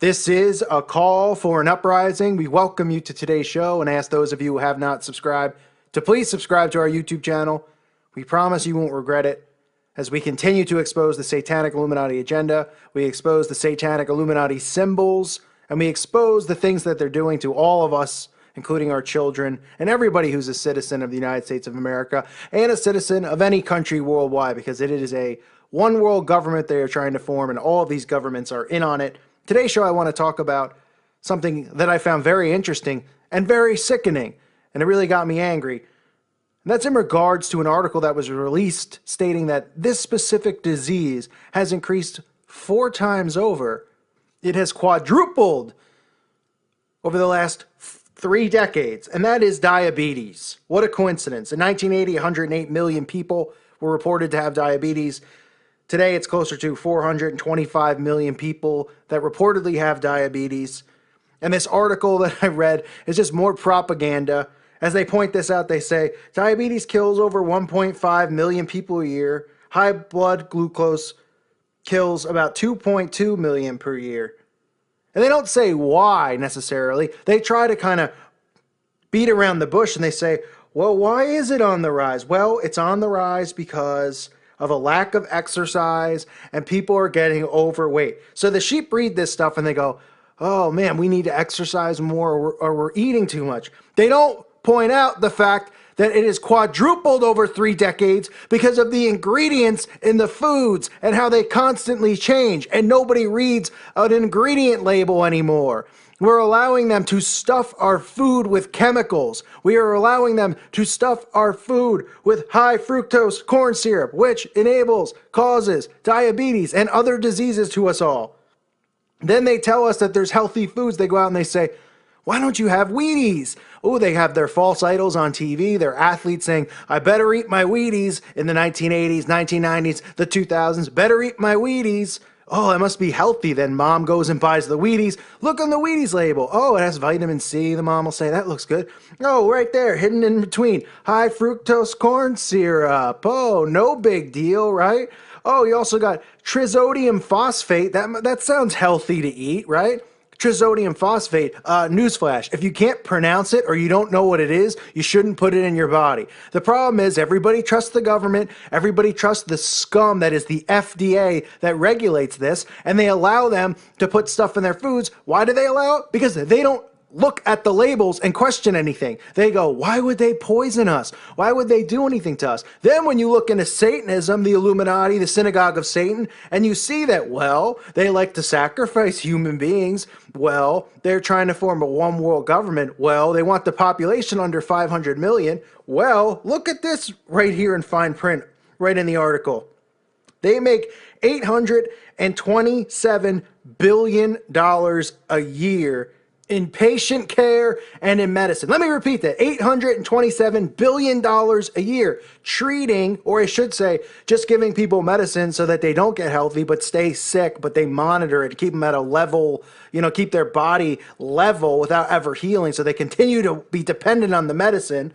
This is a call for an uprising. We welcome you to today's show and ask those of you who have not subscribed to please subscribe to our YouTube channel. We promise you won't regret it. As we continue to expose the Satanic Illuminati agenda, we expose the Satanic Illuminati symbols, and we expose the things that they're doing to all of us, including our children and everybody who's a citizen of the United States of America and a citizen of any country worldwide, because it is a one world government they are trying to form, and all of these governments are in on it. Today's show, I want to talk about something that I found very interesting and very sickening, and it really got me angry. And that's in regards to an article that was released stating that this specific disease has increased 4 times over. It has quadrupled over the last 3 decades, and that is diabetes. What a coincidence. In 1980, 108 million people were reported to have diabetes. Today, it's closer to 425 million people that reportedly have diabetes. And this article that I read is just more propaganda. As they point this out, they say, diabetes kills over 1.5 million people a year. High blood glucose kills about 2.2 million per year. And they don't say why necessarily. They try to kind of beat around the bush and they say, well, why is it on the rise? Well, it's on the rise because of a lack of exercise and people are getting overweight. So the sheep read this stuff and they go, oh man, we need to exercise more or we're eating too much. They don't point out the fact that it is quadrupled over 3 decades because of the ingredients in the foods and how they constantly change, and nobody reads an ingredient label anymore. We're allowing them to stuff our food with chemicals. We are allowing them to stuff our food with high fructose corn syrup, which causes diabetes and other diseases to us all. Then they tell us that there's healthy foods. They go out and they say, why don't you have Wheaties? Oh, they have their false idols on TV. Their athletes saying, I better eat my Wheaties in the 1980s, 1990s, the 2000s. Better eat my Wheaties. Oh, it must be healthy. Then mom goes and buys the Wheaties. Look on the Wheaties label. Oh, it has vitamin C. The mom will say, that looks good. Oh, right there, hidden in between. High fructose corn syrup. Oh, no big deal, right? Oh, you also got trisodium phosphate. That sounds healthy to eat, right? Trisodium phosphate, newsflash, if you can't pronounce it or you don't know what it is, you shouldn't put it in your body. The problem is everybody trusts the government, everybody trusts the scum that is the FDA that regulates this, and they allow them to put stuff in their foods. Why do they allow it? Because they don't look at the labels and question anything. They go, why would they poison us? Why would they do anything to us? Then when you look into Satanism, the Illuminati, the synagogue of Satan, and you see that, well, they like to sacrifice human beings. Well, they're trying to form a one world government. Well, they want the population under 500 million. Well, look at this right here in fine print, right in the article. They make $827 billion a year in patient care and in medicine. Let me repeat that. $827 billion a year treating, or I should say, just giving people medicine so that they don't get healthy but stay sick, but they monitor it, keep them at a level, keep their body level without ever healing so they continue to be dependent on the medicine.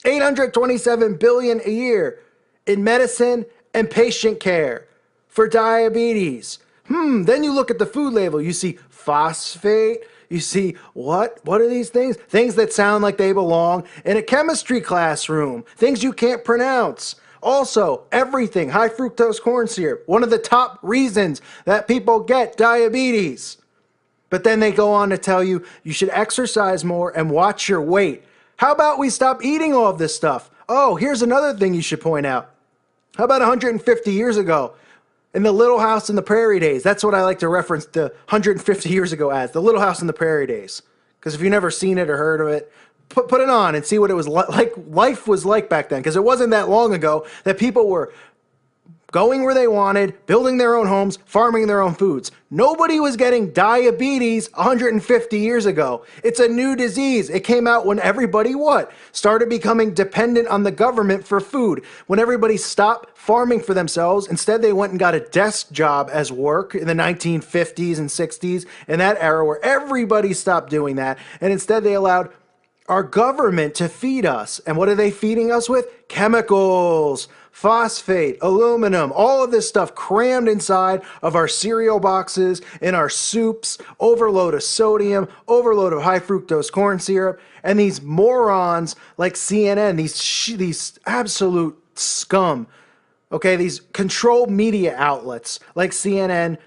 $827 billion a year in medicine and patient care for diabetes. Then you look at the food label, you see phosphate. You see, what are these things? Things that sound like they belong in a chemistry classroom. Things you can't pronounce. Also, everything, high fructose corn syrup, one of the top reasons that people get diabetes. But then they go on to tell you, you should exercise more and watch your weight. How about we stop eating all of this stuff? Oh, here's another thing you should point out. How about 150 years ago? In the Little House on the Prairie days. That's what I like to reference the 150 years ago as, the Little House on the Prairie days. Because if you've never seen it or heard of it, put it on and see what it was like life was like back then. Because it wasn't that long ago that people were going where they wanted, building their own homes, farming their own foods. Nobody was getting diabetes 150 years ago. It's a new disease. It came out when everybody started becoming dependent on the government for food. When everybody stopped farming for themselves, instead they went and got a desk job as work in the 1950s and 60s, in that era where everybody stopped doing that, and instead they allowed our government to feed us. And what are they feeding us with? Chemicals, phosphate, aluminum, all of this stuff crammed inside of our cereal boxes, in our soups, overload of sodium, overload of high fructose corn syrup, and these morons like CNN, these absolute scum, okay, these controlled media outlets like CNN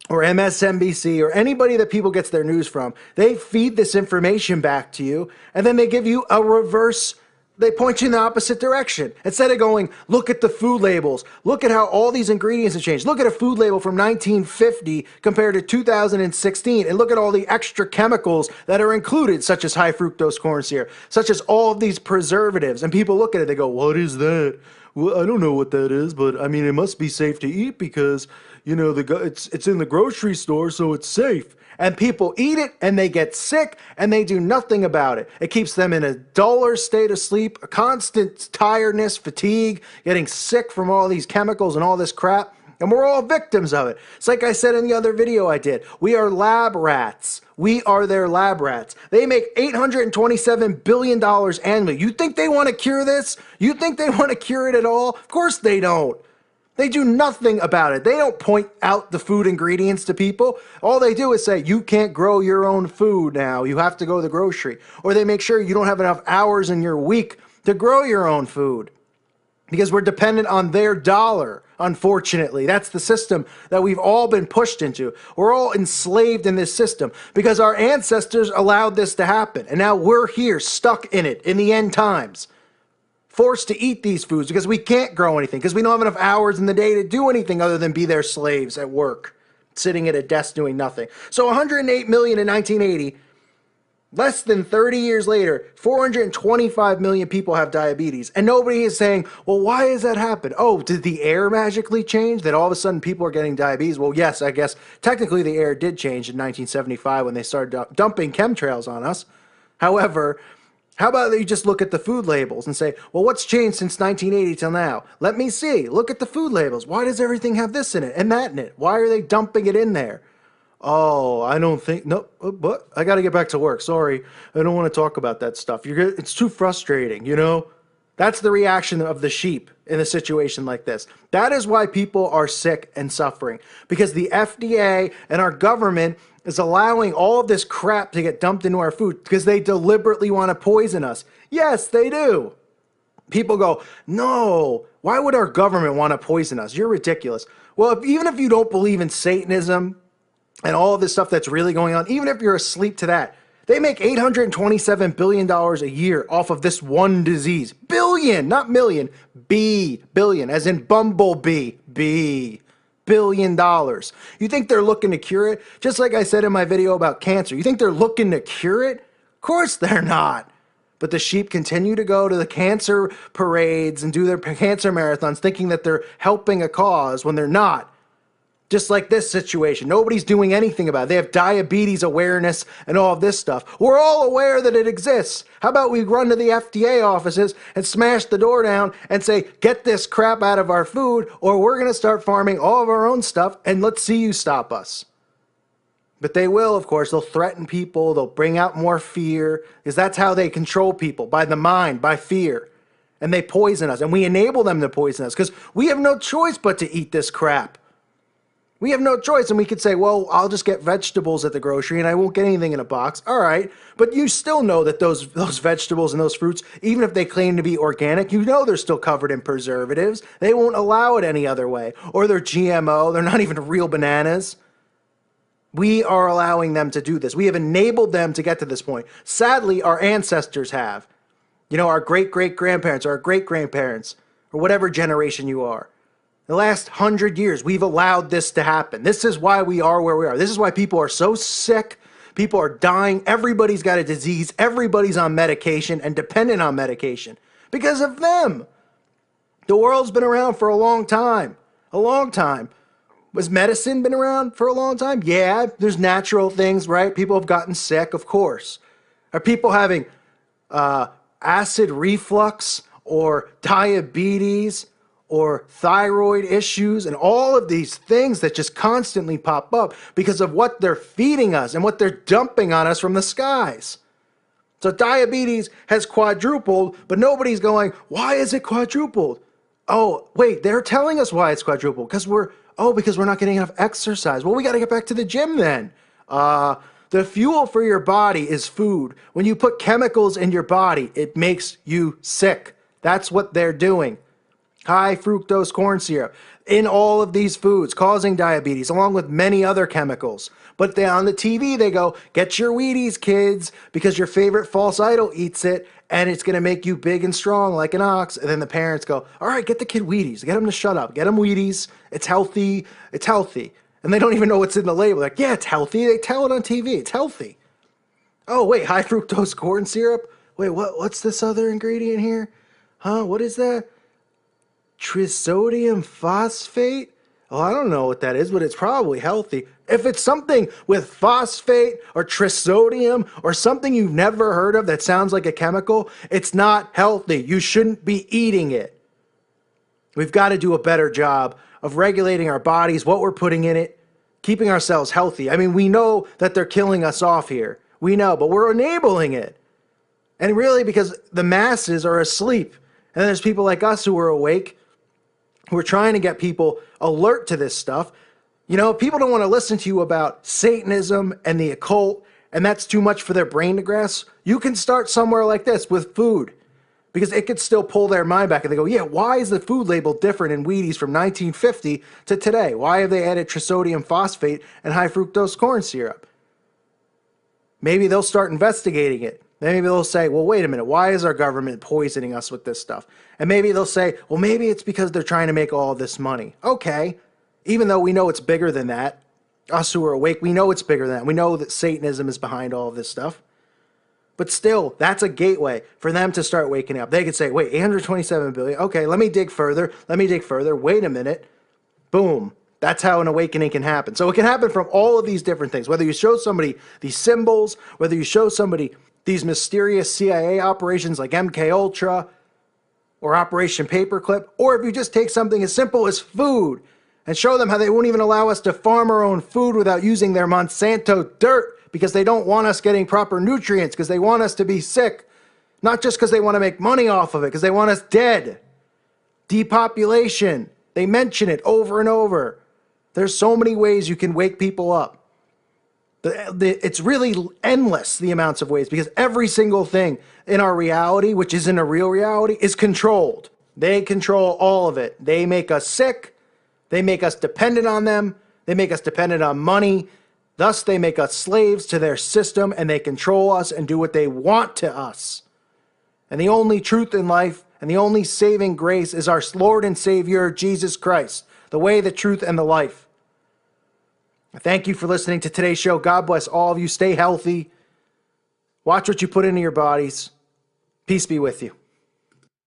or MSNBC or anybody that people gets their news from, they feed this information back to you, and then they give you a reverse. They point you in the opposite direction. Instead of going, look at the food labels, look at how all these ingredients have changed. Look at a food label from 1950 compared to 2016, and look at all the extra chemicals that are included, such as high fructose corn syrup, such as all of these preservatives. And people look at it, they go, what is that? Well, I don't know what that is, but I mean, it must be safe to eat because, you know, it's in the grocery store, so it's safe. And people eat it and they get sick and they do nothing about it. It keeps them in a duller state of sleep, a constant tiredness, fatigue, getting sick from all these chemicals and all this crap. And we're all victims of it. It's like I said in the other video I did. We are lab rats. We are their lab rats. They make $827 billion annually. You think they want to cure this? You think they want to cure it at all? Of course they don't. They do nothing about it. They don't point out the food ingredients to people. All they do is say, you can't grow your own food now. You have to go to the grocery. Or they make sure you don't have enough hours in your week to grow your own food. Because we're dependent on their dollar, unfortunately. That's the system that we've all been pushed into. We're all enslaved in this system because our ancestors allowed this to happen. And now we're here, stuck in it, in the end times. Forced to eat these foods because we can't grow anything, because we don't have enough hours in the day to do anything other than be their slaves at work, sitting at a desk doing nothing. So 108 million in 1980. Less than 30 years later, 425 million people have diabetes. And nobody is saying, well, why has that happened? Oh, did the air magically change that all of a sudden people are getting diabetes? Well, yes, I guess technically the air did change in 1975 when they started dumping chemtrails on us. However, how about you just look at the food labels and say, well, what's changed since 1980 till now? Let me see. Look at the food labels. Why does everything have this in it and that in it? Why are they dumping it in there? Oh, I don't think, no, what? I got to get back to work. Sorry. I don't want to talk about that stuff. It's too frustrating, you know? That's the reaction of the sheep in a situation like this. That is why people are sick and suffering, because the FDA and our government is allowing all of this crap to get dumped into our food because they deliberately want to poison us. Yes, they do. People go, no, why would our government want to poison us? You're ridiculous. Well, even if you don't believe in Satanism and all of this stuff that's really going on, even if you're asleep to that, they make $827 billion a year off of this one disease. Billion, not million. Billion, as in bumblebee. $billion. You think they're looking to cure it? Just like I said in my video about cancer. You think they're looking to cure it? Of course they're not. But the sheep continue to go to the cancer parades and do their cancer marathons thinking that they're helping a cause when they're not. Just like this situation. Nobody's doing anything about it. They have diabetes awareness and all of this stuff. We're all aware that it exists. How about we run to the FDA offices and smash the door down and say, get this crap out of our food, or we're going to start farming all of our own stuff, and let's see you stop us. But they will, of course. They'll threaten people. They'll bring out more fear, because that's how they control people, by the mind, by fear. And they poison us, and we enable them to poison us, because we have no choice but to eat this crap. We have no choice, and we could say, well, I'll just get vegetables at the grocery and I won't get anything in a box. All right, but you still know that those vegetables and those fruits, even if they claim to be organic, you know they're still covered in preservatives. They won't allow it any other way. Or they're GMO. They're not even real bananas. We are allowing them to do this. We have enabled them to get to this point. Sadly, our ancestors have. You know, our great-great-grandparents, or our great-grandparents, or whatever generation you are. The last 100 years, we've allowed this to happen. This is why we are where we are. This is why people are so sick. People are dying. Everybody's got a disease. Everybody's on medication and dependent on medication because of them. The world's been around for a long time. A long time. Was medicine been around for a long time? Yeah, there's natural things, right? People have gotten sick, of course. Are people having acid reflux or diabetes or thyroid issues and all of these things that just constantly pop up because of what they're feeding us and what they're dumping on us from the skies? So diabetes has quadrupled, but nobody's going, why is it quadrupled? Oh, wait, they're telling us why it's quadruple because we're not getting enough exercise. Well, we got to get back to the gym then. The fuel for your body is food. When you put chemicals in your body, it makes you sick. That's what they're doing. High fructose corn syrup in all of these foods, causing diabetes, along with many other chemicals. But on the TV, they go, get your Wheaties, kids, because your favorite false idol eats it, and it's going to make you big and strong like an ox. And then the parents go, all right, get the kid Wheaties. Get him to shut up. Get him Wheaties. It's healthy. It's healthy. And they don't even know what's in the label. Like, yeah, it's healthy. They tell it on TV. It's healthy. Oh, wait, high fructose corn syrup? Wait, what's this other ingredient here? Huh? What is that? Trisodium phosphate? Oh, I don't know what that is, but it's probably healthy. If it's something with phosphate or trisodium or something you've never heard of that sounds like a chemical, it's not healthy. You shouldn't be eating it. We've got to do a better job of regulating our bodies, what we're putting in it, keeping ourselves healthy. I mean, we know that they're killing us off here. We know, but we're enabling it. And really, because the masses are asleep, and there's people like us who are awake, who are trying to get people alert to this stuff. You know, people don't want to listen to you about Satanism and the occult, and that's too much for their brain to grasp. You can start somewhere like this with food, because it could still pull their mind back, and they go, yeah, why is the food label different in Wheaties from 1950 to today? Why have they added trisodium phosphate and high fructose corn syrup? Maybe they'll start investigating it. Maybe they'll say, well, wait a minute, why is our government poisoning us with this stuff? And maybe they'll say, well, maybe it's because they're trying to make all this money. Okay, even though we know it's bigger than that, us who are awake, we know it's bigger than that. We know that Satanism is behind all of this stuff. But still, that's a gateway for them to start waking up. They could say, wait, 827 billion. Okay, let me dig further. Wait a minute. Boom. That's how an awakening can happen. So it can happen from all of these different things. Whether you show somebody these symbols, whether you show somebody these mysterious CIA operations like MK Ultra or Operation Paperclip, or if you just take something as simple as food and show them how they won't even allow us to farm our own food without using their Monsanto dirt because they don't want us getting proper nutrients, because they want us to be sick, not just because they want to make money off of it, because they want us dead. Depopulation. They mention it over and over. There's so many ways you can wake people up. It's really endless, the amounts of ways, because every single thing in our reality, which isn't a real reality, is controlled. They control all of it. They make us sick. They make us dependent on them. They make us dependent on money. Thus, they make us slaves to their system, and they control us and do what they want to us. And the only truth in life and the only saving grace is our Lord and Savior, Jesus Christ, the way, the truth, and the life. Thank you for listening to today's show. God bless all of you. Stay healthy. Watch what you put into your bodies. Peace be with you.